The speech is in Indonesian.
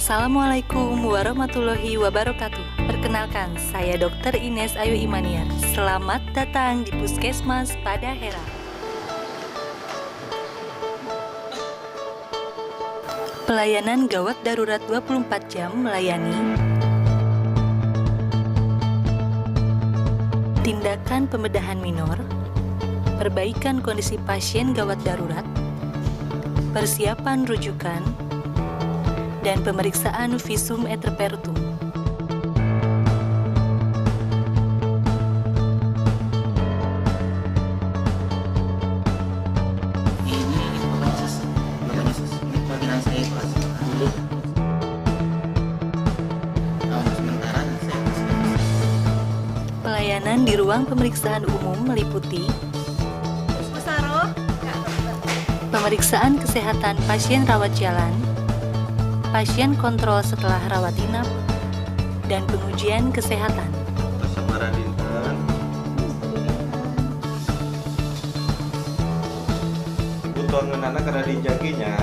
Assalamualaikum warahmatullahi wabarakatuh. Perkenalkan, saya Dr. Ines Ayu Imaniar. Selamat datang di Puskesmas pada Hera. Pelayanan gawat darurat 24 jam melayani tindakan pembedahan minor, perbaikan kondisi pasien gawat darurat, persiapan rujukan, dan pemeriksaan visum et repertum. Pelayanan di ruang pemeriksaan umum meliputi pemeriksaan kesehatan pasien rawat jalan, pasien kontrol setelah rawat inap, dan pengujian kesehatan. Kebutuhan anak karena dijaginya